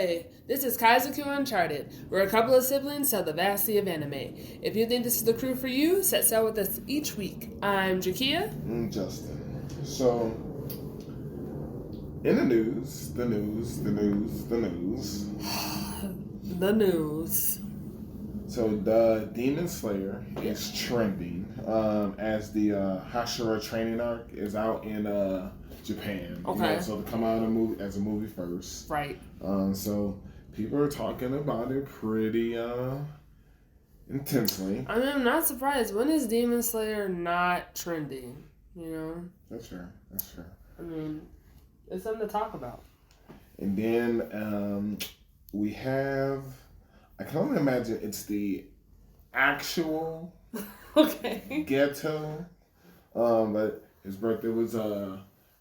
Ahoy! This is Kaizoku Uncharted, where a couple of siblings tell the vastly of anime. If you think this is the crew for you, set sail with us each week. I'm Jakia. I'm Justin. So, in the news. The news. So, the Demon Slayer is trending as the Hashira training arc is out in Japan. Okay. So, to come out as a movie first. Right. So, people are talking about it pretty intensely. I mean, I'm not surprised. When is Demon Slayer not trending? You know? That's fair. I mean, it's something to talk about. And then we have... I can only imagine it's the actual Ghetto. But his birthday was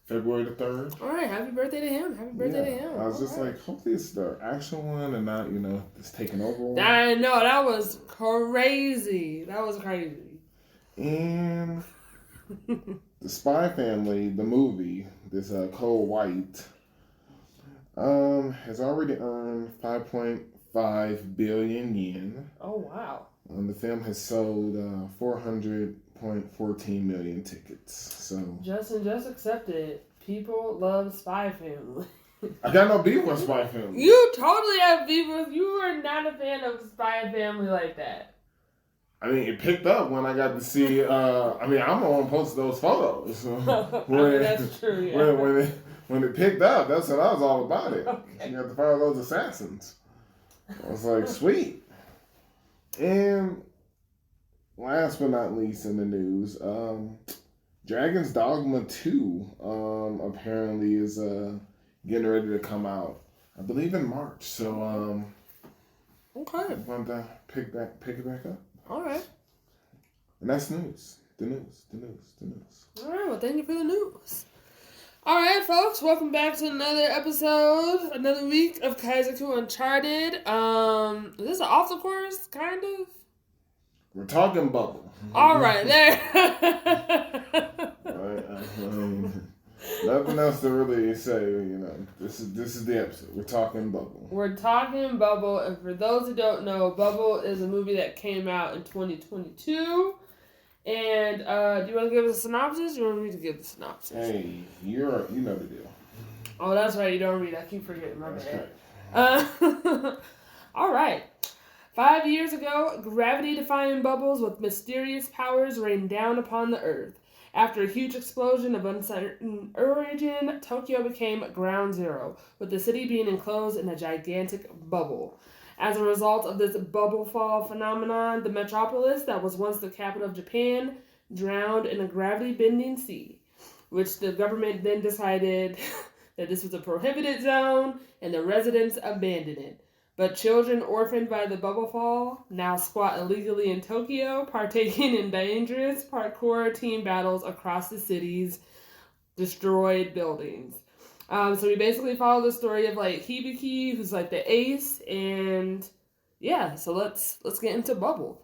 February the 3rd. All right, happy birthday to him. Happy birthday to him. I was just like, hopefully it's the actual one and not, it's taking over one. I know, that was crazy. And the Spy Family, the movie, this Cole White, has already earned 5.5 billion yen. Oh, wow. The film has sold 400.14 million tickets. So Justin, just accept it. People love Spy Family. I got no beef with Spy Family. You totally have beef with. You are not a fan of Spy Family like that. I mean, it picked up when I got to see. I'm the one who posted those photos. So that's true. Yeah. When it picked up, that's what I was all about it. Okay. You have to follow those assassins. I was like, sweet. And last but not least in the news, Dragon's Dogma 2 apparently is getting ready to come out. I believe in March. So Okay. I wanted to pick it back up. All right. And that's news. The news. All right. Well, thank you for the news. All right, folks. Welcome back to another episode, another week of Kaizoku Uncharted. Is this an off the course, kind of? We're talking bubble. All right, there. Nothing else to really say. This is the episode. We're talking bubble. We're talking Bubble, and for those who don't know, Bubble is a movie that came out in 2022. And do you want to give us a synopsis? Or you want me to give the synopsis? Hey, you know the deal. Oh, that's right. You don't read. I keep forgetting. My bad. Right. All right. 5 years ago, gravity-defying bubbles with mysterious powers rained down upon the Earth. After a huge explosion of uncertain origin, Tokyo became ground zero, with the city being enclosed in a gigantic bubble. As a result of this bubble fall phenomenon, the metropolis that was once the capital of Japan drowned in a gravity-bending sea, which the government then decided that this was a prohibited zone and the residents abandoned it. But children orphaned by the bubble fall now squat illegally in Tokyo, partaking in dangerous parkour team battles across the city's destroyed buildings. So we basically follow the story of Hibiki, who's the ace, and yeah. So let's get into Bubble.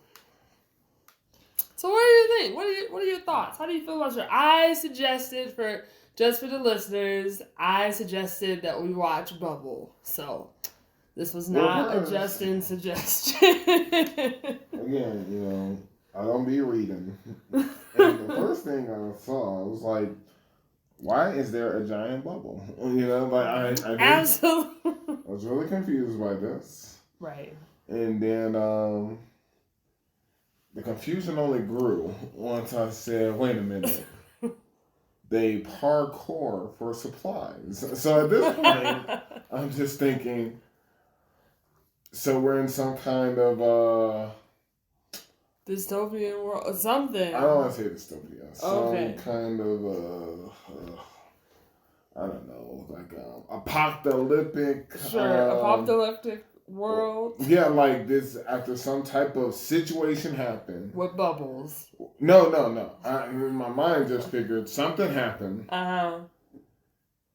So what do you think? What are your thoughts? How do you feel about it? I suggested for the listeners, that we watch Bubble. So this was not a Justin suggestion. Again, I don't be reading. And the first thing I saw, I was like, why is there a giant bubble? Absolutely. I was really confused by this. Right. And then the confusion only grew once I said, wait a minute. They parkour for supplies. So at this point, I'm just thinking, so we're in some kind of dystopian world or something. I don't want to say dystopia. Okay. Some kind of I don't know, apocalyptic. Apocalyptic world. Yeah, like this after some type of situation happened. With bubbles. No. My mind just figured something happened. Now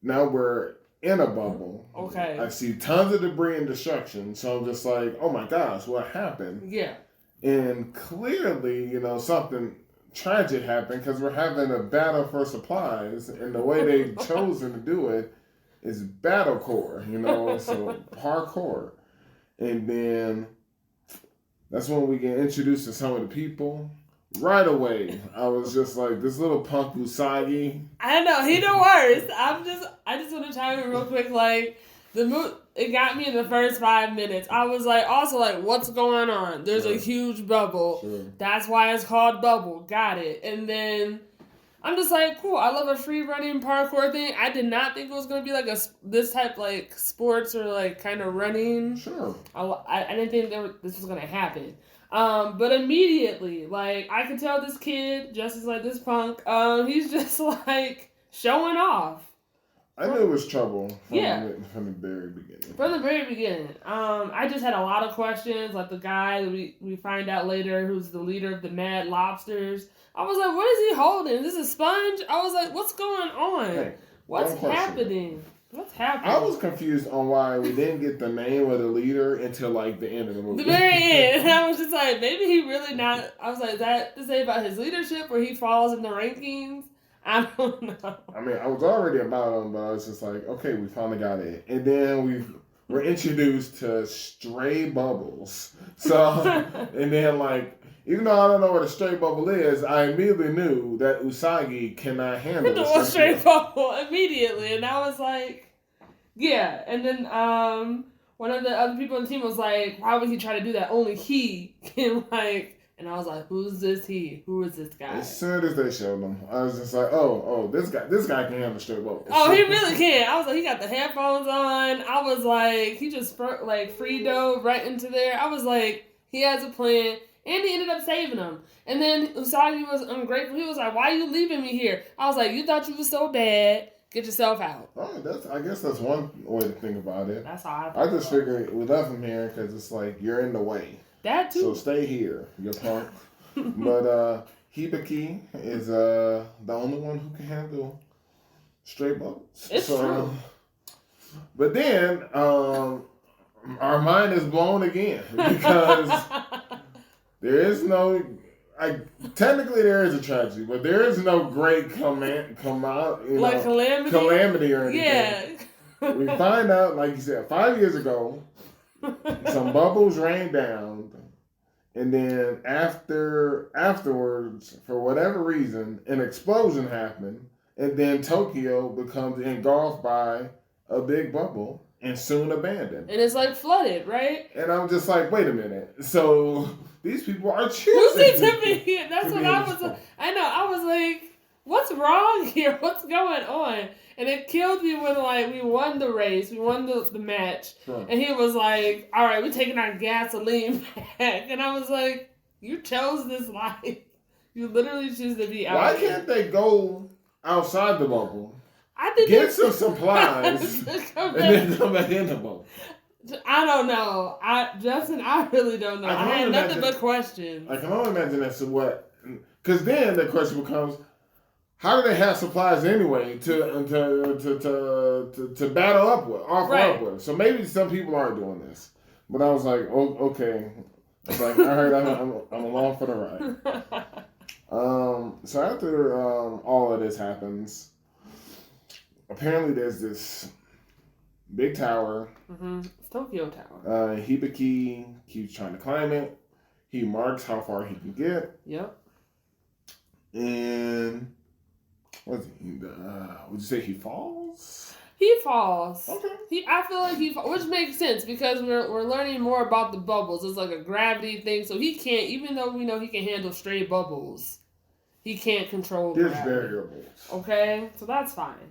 we're in a bubble. Okay. I see tons of debris and destruction, so I'm just like, oh my gosh, what happened? Yeah. And clearly, something tragic happened because we're having a battle for supplies, and the way they've chosen to do it It's battlecore, so parkour. And then that's when we get introduced to some of the people. Right away, I was just like, this little punk Usagi. I know, he the worst. I just want to chime in real quick, like, it got me in the first 5 minutes. I was like, also like, what's going on? There's a huge bubble. Sure. That's why it's called Bubble. Got it. And then I'm just like, cool. I love a free running parkour thing. I did not think it was gonna be like this type like sports or like kind of running. Sure. I didn't think this was gonna happen. But immediately, like, I could tell this kid, just as like this punk, he's just like showing off. I knew it was trouble from the very beginning. From the very beginning. I just had a lot of questions, like the guy that we find out later who's the leader of the Mad Lobsters. I was like, what is he holding? Is this a sponge? I was like, what's going on? Hey, what's happening? What's happening? I was confused on why we didn't get the name of the leader until like the end of the movie. The very end. And I was just like, maybe he really not. I was like, is that to say about his leadership or he falls in the rankings? I don't know. I mean, I was already about him, but I was just like, okay, we finally got it. And then we're introduced to stray bubbles. So, and then like, even though I don't know what a stray bubble is, I immediately knew that Usagi cannot handle a stray bubble immediately. And I was like, yeah. And then one of the other people on the team was like, why would he try to do that? Only he can like... And I was like, who's this he? Who is this guy? As soon as they showed him, I was just like, oh, this guy can handle straight bubbles. Oh, he really can. I was like, he got the headphones on. I was like, he just like free dove right into there. I was like, he has a plan. And he ended up saving him. And then Usagi was ungrateful. He was like, why are you leaving me here? I was like, you thought you was so bad. Get yourself out. Oh, I guess that's one way to think about it. That's how I just figured we left him here because it's like, you're in the way. That too. So stay here, you punk. But Hibiki is the only one who can handle straight bubbles. It's true. But then our mind is blown again because there is no. Technically, there is a tragedy, but there is no great calamity or anything. Yeah. We find out, like you said, 5 years ago, some bubbles rained down, and then afterwards, for whatever reason, an explosion happened, and then Tokyo becomes engulfed by a big bubble and soon abandoned. And it's like flooded, right? And I'm just like, wait a minute. So these people are choosing to be here. That's what I was. I know. I was like, what's wrong here? What's going on? And it killed me when, like, we won the race. We won the match. Sure. And he was like, all right, we're taking our gasoline back. And I was like, you chose this life. You literally choose to be out Why here. can't they go outside the bubble, I think get some supplies, and then come back in the bubble? I don't know. Justin, I really don't know. I had nothing but questions. I can only imagine that's what... Because then the question becomes... How do they have supplies anyway to battle up with, up with? So maybe some people are doing this, but I was like, oh, okay. I was like, I heard I'm along for the ride. So after all of this happens, apparently there's this big tower. Mm-hmm. It's Tokyo Tower. Hibiki keeps trying to climb it. He marks how far he can get. Yep. And would you say he falls? He falls. Okay. I feel like he falls, which makes sense because we're learning more about the bubbles. It's like a gravity thing, so he can't. Even though we know he can handle stray bubbles, he can't control. There's gravity. variables. Okay, so that's fine.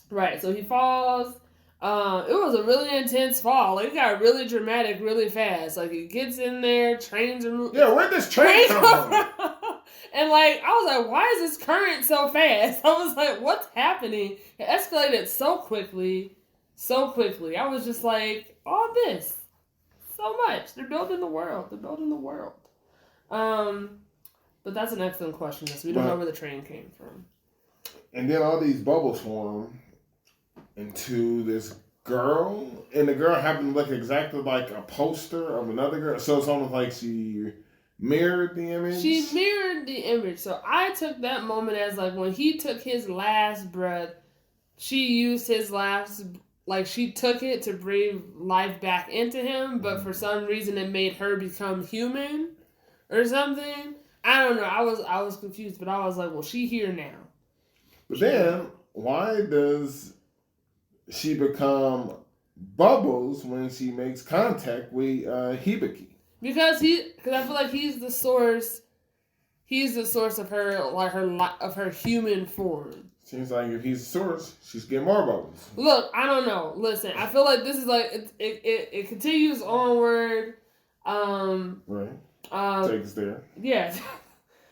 Right. So he falls. It was a really intense fall. Like, it got really dramatic really fast. Like, he gets in there, trains are moving. Yeah, where'd this train come from? And, like, I was like, why is this current so fast? I was like, what's happening? It escalated so quickly. So quickly. I was just like, all this. So much. They're building the world. But that's an excellent question. So we don't know where the train came from. And then all these bubbles form into this girl. And the girl happened to look exactly like a poster of another girl. So it's almost like she... mirrored the image? She mirrored the image. So I took that moment as like when he took his last breath, she used his last, like she took it to breathe life back into him, but for some reason it made her become human or something. I don't know. I was confused, but I was like, well, she here now. But then, why does she become Bubbles when she makes contact with Hibiki? Because I feel like he's the source. He's the source of her, like her human form. Seems like if he's the source, she's getting more bubbles. Look, I don't know. Listen, I feel like this is like it continues onward. Right. Take us there. Yeah.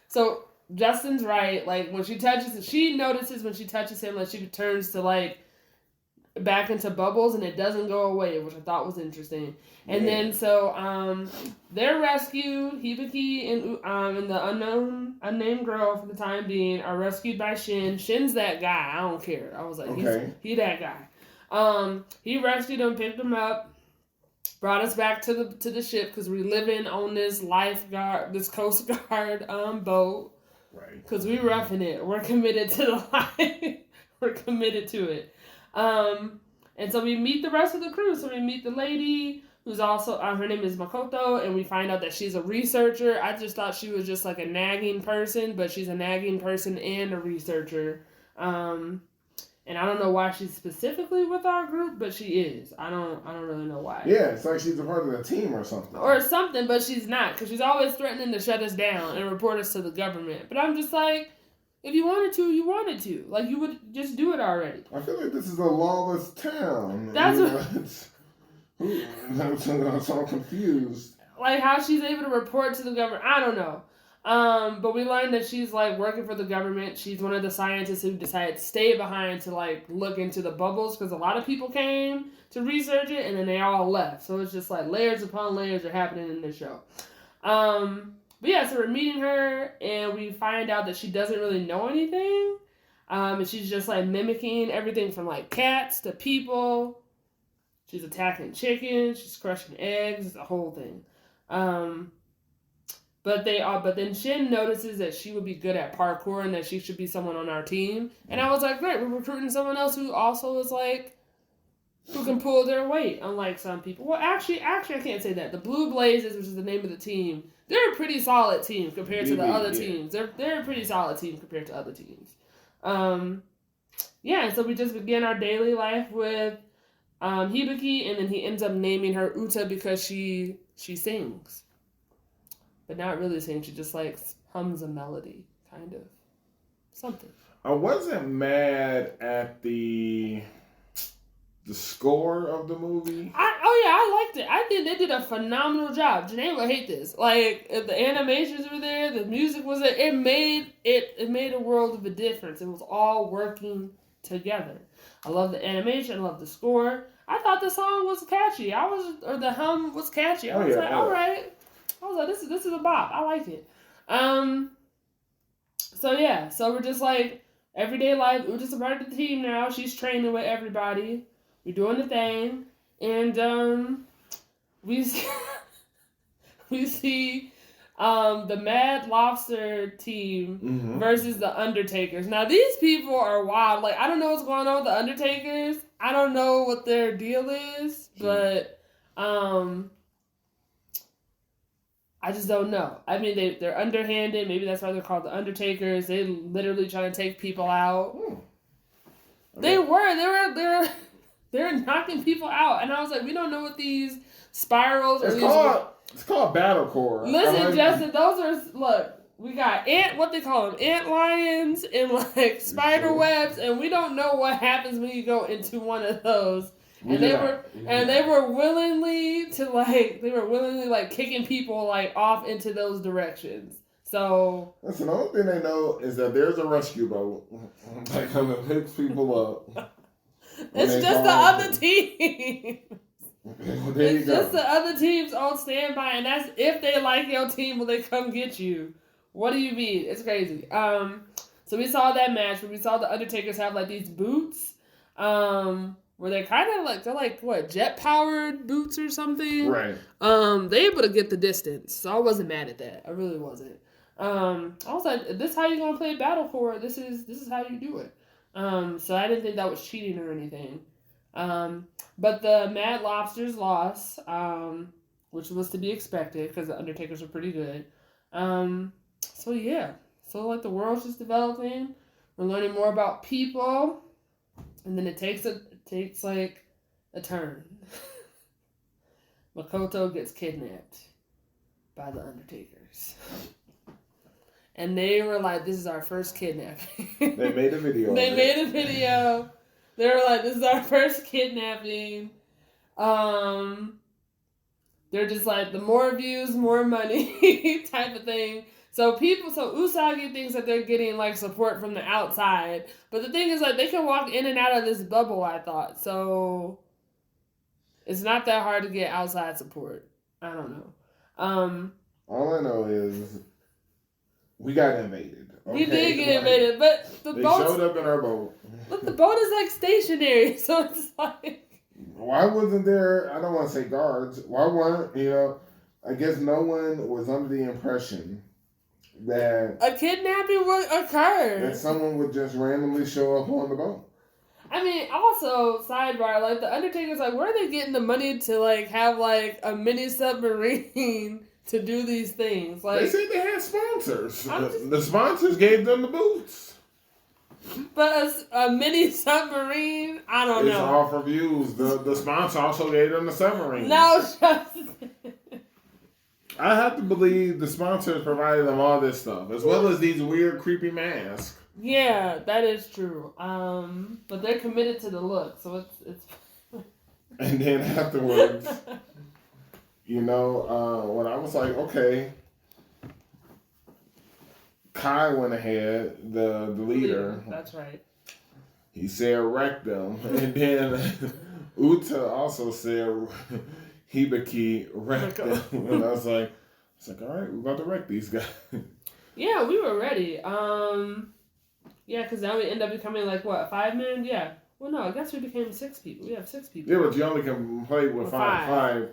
So Justin's right. Like when she notices when she touches him, like she turns to like back into bubbles, and it doesn't go away, which I thought was interesting. And then so they're rescued. Hibiki and the unnamed girl for the time being are rescued by Shin. Shin's that guy. I don't care. I was like, he that guy. He rescued him, picked him up, brought us back to the ship because we're living on this Coast Guard boat. Right. Because we roughing it. We're committed to the life. We're committed to it. And so we meet the rest of the crew. So we meet the lady who's also, her name is Makoto, and we find out that she's a researcher. I just thought she was just like a nagging person, but she's a nagging person and a researcher. And I don't know why she's specifically with our group, but she is. I don't really know why. Yeah, it's like she's a part of the team or something. Or something, but she's not, because she's always threatening to shut us down and report us to the government. But I'm just like, if you wanted to, you wanted to. Like, you would just do it already. I feel like this is a lawless town. That's I'm so confused. Like, how she's able to report to the government, I don't know. But we learned that she's, like, working for the government. She's one of the scientists who decided to stay behind to, like, look into the bubbles, because a lot of people came to research it, and then they all left. So it's just, like, layers upon layers are happening in this show. But yeah, so we're meeting her, and we find out that she doesn't really know anything. And she's just, like, mimicking everything from, like, cats to people. She's attacking chickens. She's crushing eggs. The whole thing. But then Shin notices that she would be good at parkour and that she should be someone on our team. And I was like, great, we're recruiting someone else who also is, like, who can pull their weight, unlike some people. Well, actually, I can't say that. The Blue Blazes, which is the name of the team, they're a pretty solid team compared to the other teams. They're a pretty solid team compared to other teams. Yeah, so we just begin our daily life with Hibiki, and then he ends up naming her Uta because she sings. But not really singing, she just like hums a melody, kind of. Something. I wasn't mad at the score of the movie. I liked it. I think they did a phenomenal job. Janae would hate this. Like, if the animations were there, the music was there, it made a world of a difference. It was all working together. I love the animation, I love the score. I thought the song was catchy. The hum was catchy. I was all right. I was like, this is a bop. I like it. So we're just like everyday life. We're just a part of the team now. She's training with everybody. We're doing the thing, and we see the Mad Lobster team versus the Undertakers. Now these people are wild. Like, I don't know what's going on with the Undertakers. I don't know what their deal is, but I just don't know. I mean, they're underhanded. Maybe that's why they're called the Undertakers. They literally trying to take people out. They were knocking people out, and I was like, we don't know what these spirals. It's called battlecore. Listen, Justin, those are look. We got what they call them, ant lions and like spider webs, and we don't know what happens when you go into one of those. And they were willingly like kicking people like off into those directions. So listen, the only thing they know is that there's a rescue boat that comes and picks people up. It's just the other team. It's just the other teams on standby, and that's if they like your team, will they come get you? What do you mean? It's crazy. So we saw that match where we saw the Undertakers have like these boots. Where they're kind of they're like what, jet powered boots or something. Right. They able to get the distance, so I wasn't mad at that. I really wasn't. I was like, this is how you gonna play Battlecore. This is how you do it. So I didn't think that was cheating or anything. But the Mad Lobsters lost, which was to be expected because the Undertakers are pretty good. So yeah, so like the world's just developing. We're learning more about people, and then it takes like a turn. Makoto gets kidnapped by the Undertakers. And they were like, this is our first kidnapping. They made a video. They made a video. They were like, this is our first kidnapping. They're just like, the more views, more money type of thing. So Usagi thinks that they're getting like support from the outside. But the thing is like, they can walk in and out of this bubble, I thought. So it's not that hard to get outside support. I don't know. All I know is we got invaded. Okay? We did get invaded, but they showed up in our boat. But the boat is like stationary, so it's like. Why wasn't there? I don't want to say guards. Why weren't I guess no one was under the impression that a kidnapping would occur. That someone would just randomly show up on the boat. I mean, also, sidebar, like, the Undertaker's like, where are they getting the money to, like, have, like, a mini submarine to do these things? Like, they said they had sponsors. The sponsors gave them the boots. But a mini submarine? I don't know. It's all for views. The sponsor also gave them the submarine. No, Justin. I have to believe the sponsors provided them all this stuff, as well as these weird, creepy masks. Yeah, that is true. But they're committed to the look, so it's. And then afterwards, when I was like, okay, Kai went ahead, the leader. That's right. He said wreck them, and then Uta also said Hibiki wreck them, and I was like, all right, we're about to wreck these guys. Yeah, we were ready. Yeah, because now we end up becoming, like, what, 5 men? Yeah. Well, no, I guess we became 6 people. We have 6 people. Yeah, but you only can play with five.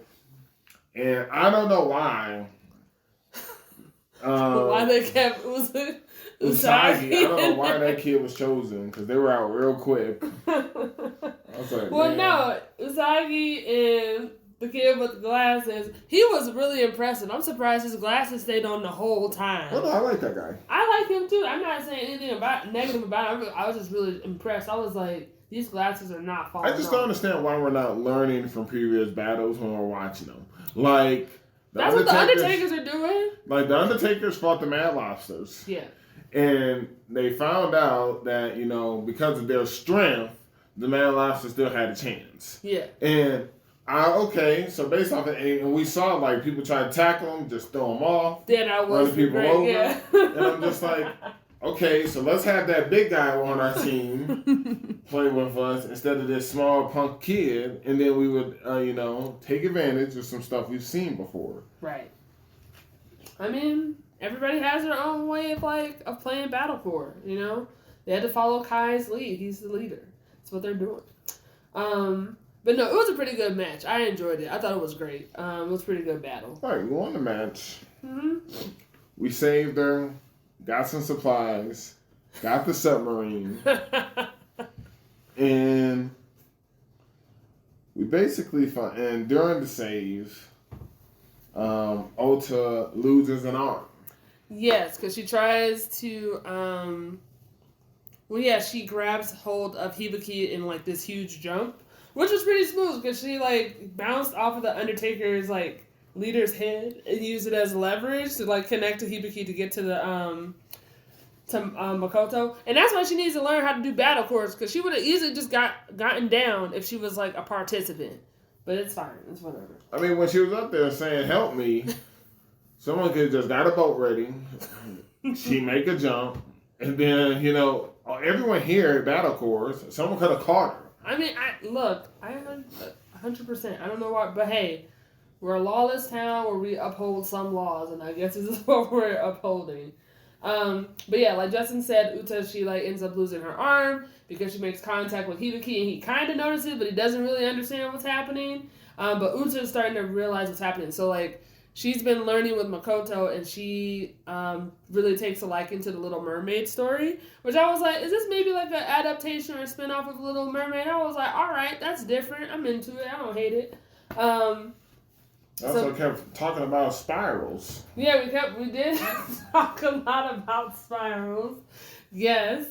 And I don't know why. Why they kept Usagi. I don't know why that kid was chosen, because they were out real quick. I was like, well, man. no, Usagi and the kid with the glasses, he was really impressive. I'm surprised his glasses stayed on the whole time. Well, no, I like that guy. I like him too. I'm not saying anything negative about him. I was just really impressed. I was like, these glasses are not falling I just don't understand why we're not learning from previous battles when we're watching them. Like, that's what the Undertakers are doing. Like, the Undertakers fought the Mad Lobsters. Yeah. And they found out that, because of their strength, the Mad Lobsters still had a chance. Yeah. And so based off it, and we saw like people try to tackle them, just throw them off. Then I was running people over. Yeah. And I'm just like, okay, so let's have that big guy on our team play with us instead of this small punk kid, and then we would, take advantage of some stuff we've seen before. Right. I mean, everybody has their own way of playing Battlecore. They had to follow Kai's lead. He's the leader. That's what they're doing. But no, it was a pretty good match. I enjoyed it. I thought it was great. It was a pretty good battle. All right, we won the match. Mm-hmm. We saved her, got some supplies, got the submarine, and we basically found. And during the save, Ota loses an arm. Yes, because she tries to. She grabs hold of Hibiki in like this huge jump. Which was pretty smooth because she like bounced off of the Undertaker's like leader's head and used it as leverage to like connect to Hibiki to get to the Makoto, and that's why she needs to learn how to do battle cores because she would have easily just gotten down if she was like a participant. But it's fine, it's whatever. I mean, when she was up there saying "help me," someone could have just got a boat ready. She make a jump, and then everyone here at battle cores, someone could have caught her. I mean, I 100%. I don't know why, but hey, we're a lawless town where we uphold some laws, and I guess this is what we're upholding. But yeah, like Justin said, Uta, she like ends up losing her arm because she makes contact with Hibiki, and he kind of notices, but he doesn't really understand what's happening. But Uta is starting to realize what's happening. So like she's been learning with Makoto, and she really takes a liking to the Little Mermaid story, which I was like, is this maybe like an adaptation or a spinoff of Little Mermaid? I was like, all right, that's different. I'm into it. I don't hate it. Also kept talking about spirals. Yeah, we did talk a lot about spirals. Yes.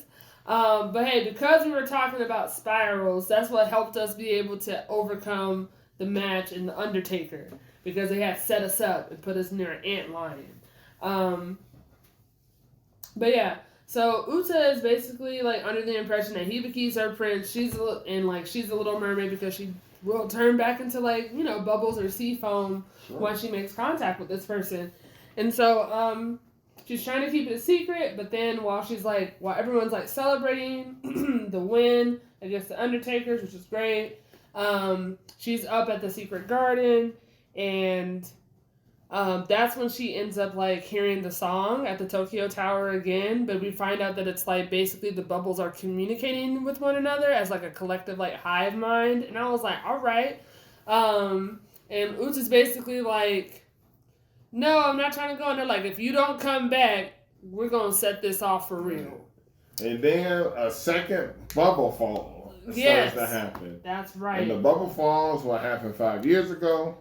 But hey, because we were talking about spirals, that's what helped us be able to overcome the match in The Undertaker. Because they had set us up and put us near an antlion. But yeah, so Uta is basically like under the impression that Hibiki's her prince. She's a Little Mermaid because she will turn back into bubbles or sea foam once she makes contact with this person. And so she's trying to keep it a secret, but then while everyone's like celebrating the win against the Undertakers, which is great, she's up at the secret garden, and that's when she ends up like hearing the song at the Tokyo Tower again, but we find out that it's like basically the bubbles are communicating with one another as like a collective like hive mind, and I was like, all right. And Uta's basically like, no, I'm not trying to go, and they're like, if you don't come back, we're gonna set this off for real. And then a second bubble fall starts to happen. That's right. And the bubble fall is what happened 5 years ago.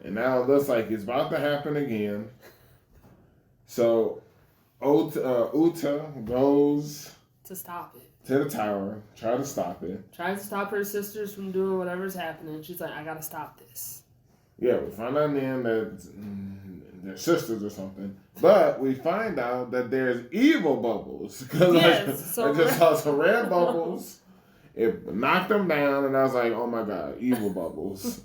And now it looks like it's about to happen again. So Uta goes to stop it. To the tower, try to stop it. Tries to stop her sisters from doing whatever's happening. She's like, I gotta stop this. Yeah, we find out then that they're sisters or something. But we find out that there's evil bubbles. Because I just saw some red bubbles. It knocked them down, and I was like, oh my god, evil bubbles.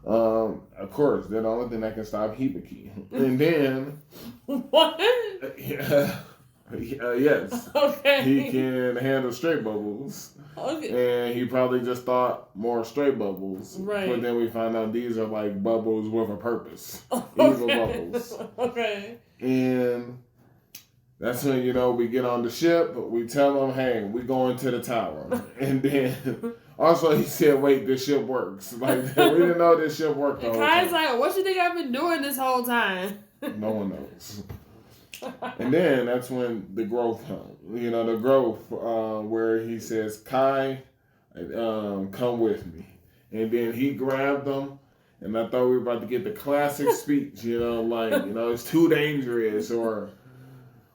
Of course, they're the only thing that can stop Hibiki. And then... What? Yes. Okay. He can handle straight bubbles. Okay. And he probably just thought more straight bubbles. Right. But then we find out these are like bubbles with a purpose. Okay. Evil bubbles. Okay. And that's when, we get on the ship. We tell them, hey, we going to the tower. And then... Also, he said, wait, this ship works. Like, we didn't know this ship worked the whole time. Kai's like, what you think I've been doing this whole time? No one knows. And then that's when the growth comes. The growth where he says, Kai, come with me. And then he grabbed them. And I thought we were about to get the classic speech, it's too dangerous, or...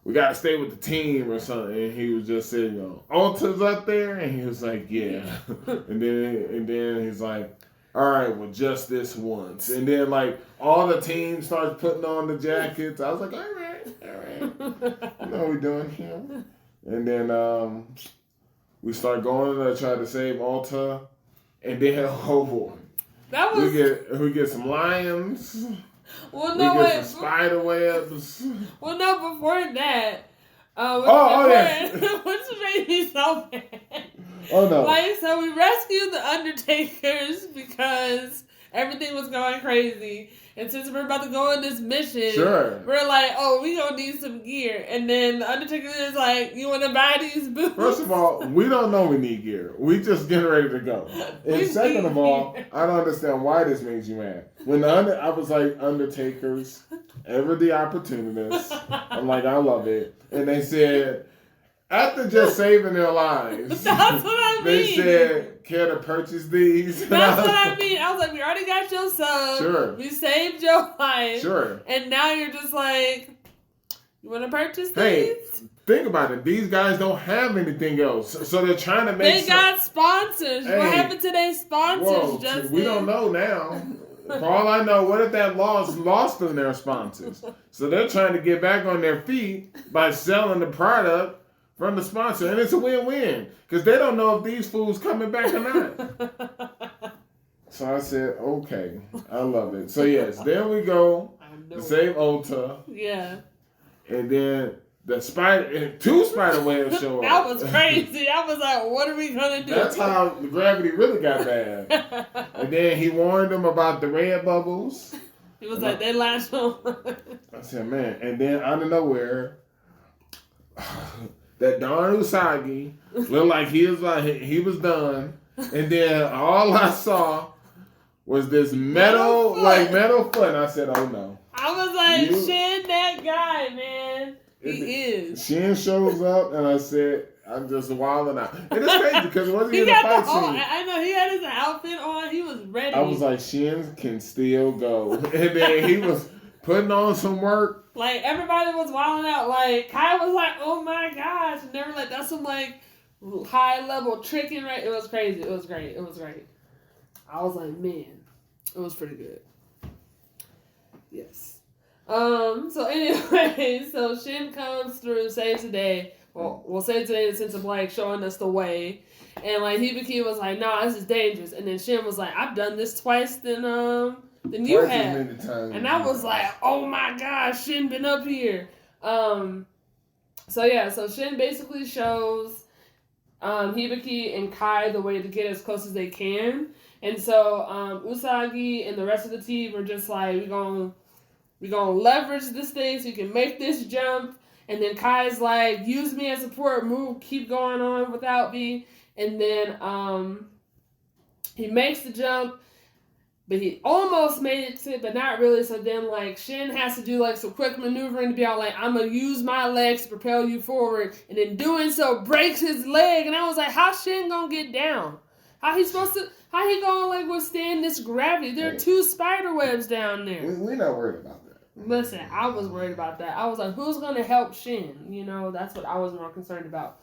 we got to stay with the team or something. And he was just saying, Alta's up there? And he was like, yeah. and then he's like, all right, well, just this once. And then, like, all the team starts putting on the jackets. I was like, all right. You know what we're doing here. And then we start going to try to save Alta. And then, oh, boy. We get some lions. Well, no, we get some spider webs. Well, no, before that. Which made me so mad. Oh, no. Like, so we rescued the Undertakers because everything was going crazy. And since we're about to go on this mission, we're like, oh, we gonna need some gear. And then the Undertaker is like, you want to buy these boots? First of all, we don't know we need gear. We just getting ready to go. And second of all, I don't understand why this makes you mad. When I was like, Undertakers, ever the opportunists. I'm like, I love it. And they said, after just saving their lives, that's what I mean. They said, care to purchase these? That's what I mean. I was like, we already got your son. Sure. We saved your life. Sure. And now you're just like, you want to purchase these? Hey, think about it. These guys don't have anything else. So they're trying to make got sponsors. Hey, what happened to their sponsors, Justin? We don't know now. For all I know, what if that lost them their sponsors? So they're trying to get back on their feet by selling the product from the sponsor, and it's a win-win because they don't know if these fools coming back or not. So I said, okay, I love it. So yes, then we go to save Ota. Yeah. And then two spider webs show up. That was crazy. I was like, what are we gonna do? That's how the gravity really got bad. And then he warned them about the red bubbles. He was like, they latched on. I said, man, and then out of nowhere. That darn Usagi looked like he was done. And then all I saw was this metal foot. And I said, oh no. I was like, Shin, that guy, man. He is. Shin shows up, and I said, I'm just wilding out. And it's crazy because it wasn't even a fight scene. I know, he had his outfit on. He was ready. I was like, Shin can still go. And then he was putting on some work. Like, everybody was wilding out. Like, Kai was like, oh my gosh. And they were like, that's some, like, high-level tricking, right? It was crazy. It was great. It was great. I was like, man, it was pretty good. Yes. So anyway, so Shin comes through, saves the day. Well, we'll save today in the sense of, like, showing us the way. And, like, Hibiki was like, nah, this is dangerous. And then Shin was like, I've done this twice than you have. And I was like, oh my gosh, Shin been up here. So Shin basically shows Hibiki and Kai the way to get as close as they can. And so Usagi and the rest of the team were just like, we're gonna leverage this thing so you can make this jump. And then Kai's like, use me as support, move, keep going on without me. And then he makes the jump, but he almost made it to it, but not really. So then, like, Shin has to do, like, some quick maneuvering to be all like, I'm going to use my legs to propel you forward. And in doing so, breaks his leg. And I was like, how's Shin going to get down? How he going to, like, withstand this gravity? There are 2 spider webs down there. We're not worried about that. Listen, I was worried about that. I was like, who's going to help Shin? You know, that's what I was more concerned about.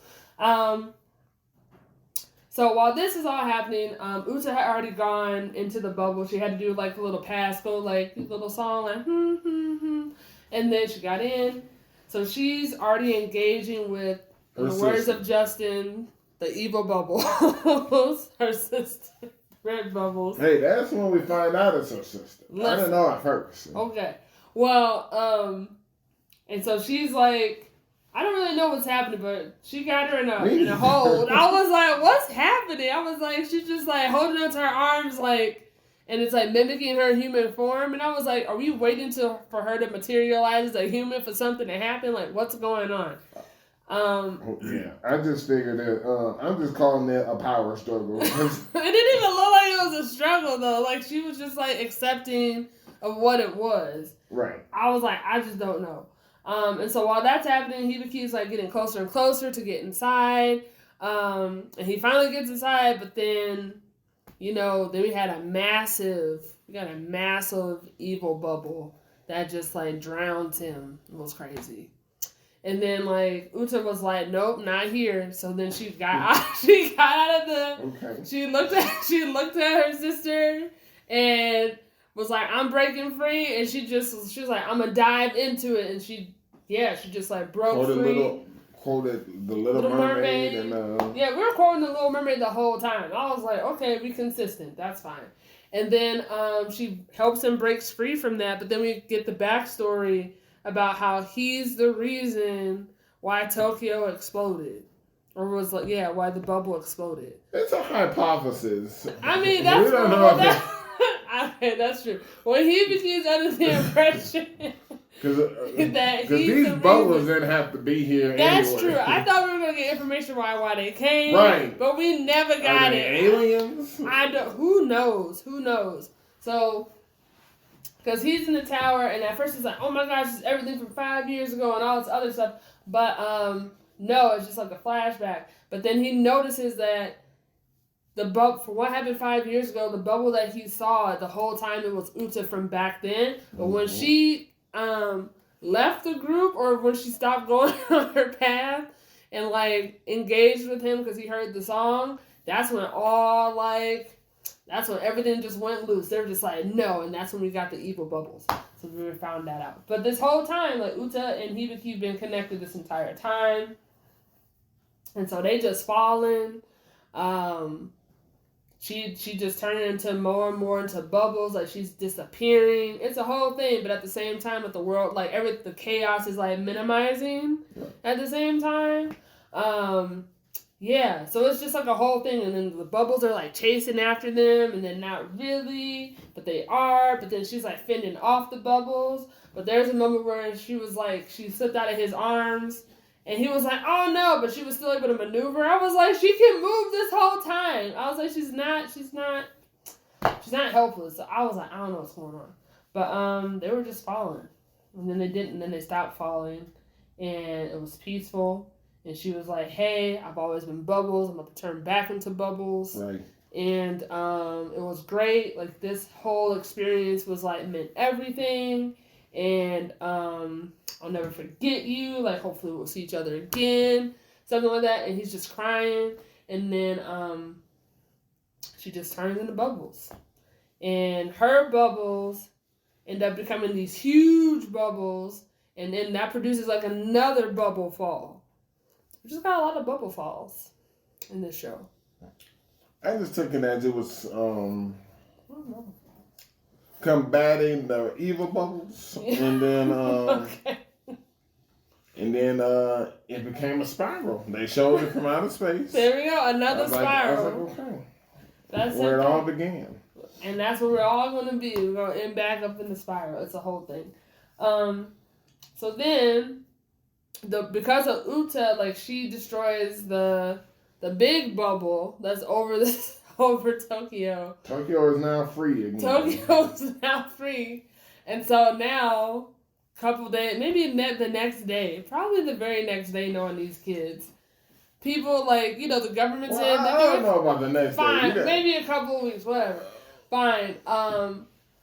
So while this is all happening, Uta had already gone into the bubble. She had to do, like, a little pass, go, like, a little song, like, and then she got in. So she's already engaging with, in the words of Justin, the evil bubbles, her sister, red bubbles. Hey, that's when we find out it's her sister. I didn't know at first. Okay. Well, and so she's like, I don't really know what's happening, but she got her in a hold. I was like, what's happening? I was like, she's just like holding onto her arms, like, and it's like mimicking her human form. And I was like, are we waiting for her to materialize as a human for something to happen? Like, what's going on? Yeah, I just figured that, I'm just calling it a power struggle. It didn't even look like it was a struggle, though. Like, she was just, like, accepting of what it was. Right. I was like, I just don't know. And so while that's happening, Hibiki's like getting closer and closer to get inside. And he finally gets inside, but then, then we got a massive evil bubble that just like drowned him. It was crazy. And then like Uta was like, nope, not here. So then she got out of the. Okay. She looked at her sister and was like, I'm breaking free, and she was like, I'm gonna dive into it, and she just like broke free. Quoted the Little Mermaid. And, yeah, we were quoting the Little Mermaid the whole time. I was like, okay, be consistent, that's fine. And then she helps him breaks free from that, but then we get the backstory about how he's the reason why Tokyo exploded. Or was like, why the bubble exploded. It's a hypothesis. I mean, that's we don't know. Okay, that's true. When he became under the impression because these bubbles didn't have to be here. That's anyway. true. I thought we were gonna get information why they came, right? But we never got it. Aliens? Who knows? So, because he's in the tower, and at first he's like, "Oh my gosh, it's everything from 5 years ago and all this other stuff." But no, it's just like a flashback. But then he notices that. The bubble, for what happened 5 years ago, the bubble that he saw the whole time, it was Uta from back then. But when she left the group, or when she stopped going on her path and like engaged with him because he heard the song, that's when everything just went loose. They were just like, no, and that's when we got the evil bubbles. So we found that out. But this whole time, like Uta and Hibiki been connected this entire time, and so they just fallen. She just turning into more and more into bubbles, like she's disappearing. It's a whole thing, but at the same time, with the world, like the chaos is like minimizing at the same time. So it's just like a whole thing, and then the bubbles are like chasing after them, and then not really, but they are. But then she's like fending off the bubbles. But there's a moment where she slipped out of his arms. And he was like, oh no, but she was still able to maneuver. I was like, she can move this whole time. I was like, she's not. She's not helpless. So I was like, I don't know what's going on. But they were just falling. And then they didn't. And then they stopped falling. And it was peaceful. And she was like, hey, I've always been Bubbles. I'm about to turn back into Bubbles. Right. And it was great. Like, this whole experience was, like, meant everything. And I'll never forget you. Like, hopefully we'll see each other again. Something like that. And he's just crying. And then she just turns into Bubbles. And her bubbles end up becoming these huge bubbles. And then that produces, like, another bubble fall. We just got a lot of bubble falls in this show. I just took it as it was combating the evil bubbles, and then Okay. and then it became a spiral. They showed it from outer space. There we go, another spiral. I was like, okay. That's where it all began. And that's where we're all going to be. We're going to end back up in the spiral. It's a whole thing. So then, because of Uta, like, she destroys the big bubble that's over Tokyo. Tokyo is now free again. Tokyo is now free. And so now, couple days, maybe the next day, probably the very next day, knowing these kids, people, like, you know, the government said... I don't know about the next fine, day. maybe a couple of weeks, whatever. Fine.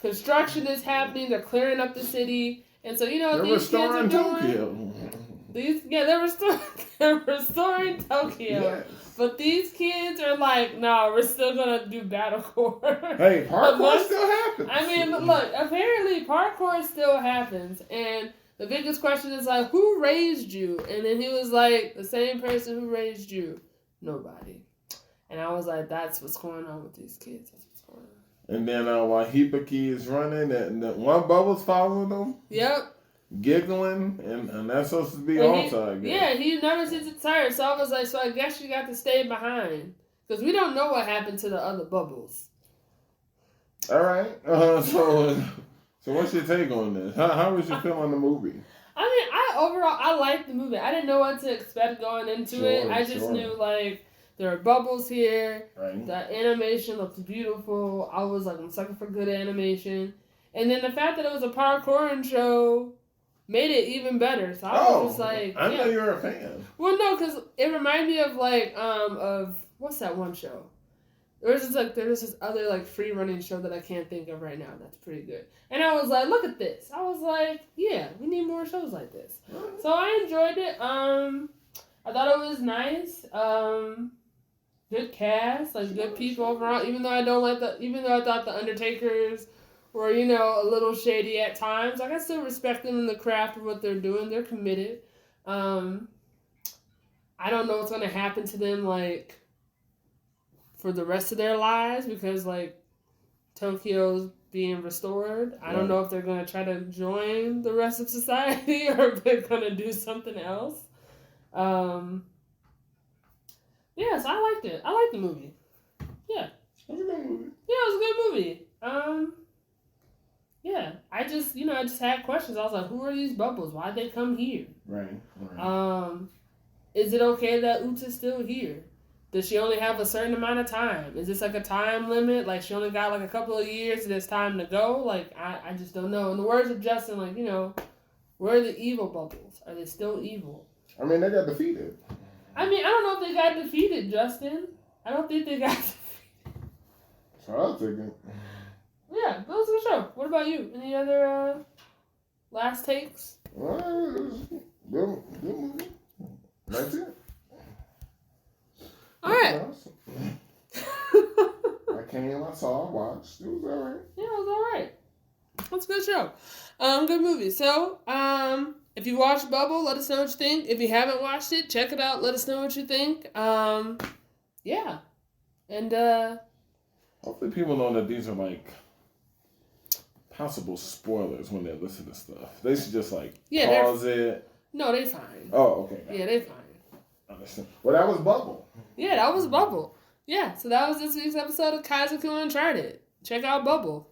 Construction is happening. They're clearing up the city. And so, you know what these kids are doing? They're restoring Tokyo. Yes. But these kids are like, no, we're still going to do battlecore. Hey, parkour still happens. I mean, look, apparently parkour still happens. And the biggest question is, like, who raised you? And then he was like, the same person who raised you. Nobody. And I was like, that's what's going on with these kids. That's what's going on. And then while Hibiki is running, and one bubble's following them. Yep. Giggling, and that's supposed to be also, I guess. Yeah, he never sees it tired. So I was like, so I guess you got to stay behind. Because we don't know what happened to the other bubbles. All right. So what's your take on this? How was you feeling the movie? I mean, I liked the movie. I didn't know what to expect going into it. I just knew, like, there are bubbles here. Right. The animation looked beautiful. I was like, I'm sucking for good animation. And then the fact that it was a parkour show made it even better. So I was just like, I know you're a fan. Well, no, because it reminded me of, like, of, what's that one show? There's this other, like, free running show that I can't think of right now that's pretty good. And I was like, look at this. I was like, yeah, we need more shows like this. Right. So So I enjoyed it. I thought it was nice. Good cast, like, good people overall. Even though I thought the Undertakers were, you know, a little shady at times, like, I still respect them in the craft of what they're doing. They're committed. I don't know what's gonna happen to them, like, for the rest of their lives, because, like, Tokyo's being restored. I don't know if they're gonna try to join the rest of society or if they're gonna do something else. Yeah, so I liked it. I liked the movie. Yeah. it was a good movie. Yeah, it was a good movie. Yeah, I just had questions. I was like, who are these bubbles? Why'd they come here? Right. Is it okay that Uta's still here? Does she only have a certain amount of time? Is this like a time limit? Like, she only got like a couple of years and it's time to go? Like, I just don't know. In the words of Justin, like, you know, where are the evil bubbles? Are they still evil? I mean, they got defeated. I mean, I don't know if they got defeated, Justin. I don't think they got defeated. So I was thinking. Yeah, that was a good show. What about you? Any other last takes? Well, it was good movie. That's it. All right. I came, I saw, I watched. It was alright. Yeah, it was alright. That's a good show. Good movie. So, if you watched Bubble, let us know what you think. If you haven't watched it, check it out. Let us know what you think. Yeah. And, hopefully people know that these are, like, possible spoilers when they listen to stuff. They should just, like, pause it. No, they fine. Oh, okay. Yeah, they fine. Understand. Well, that was Bubble. Yeah, that was Bubble. Yeah, so that was this week's episode of Kaizoku Uncharted. Check out Bubble.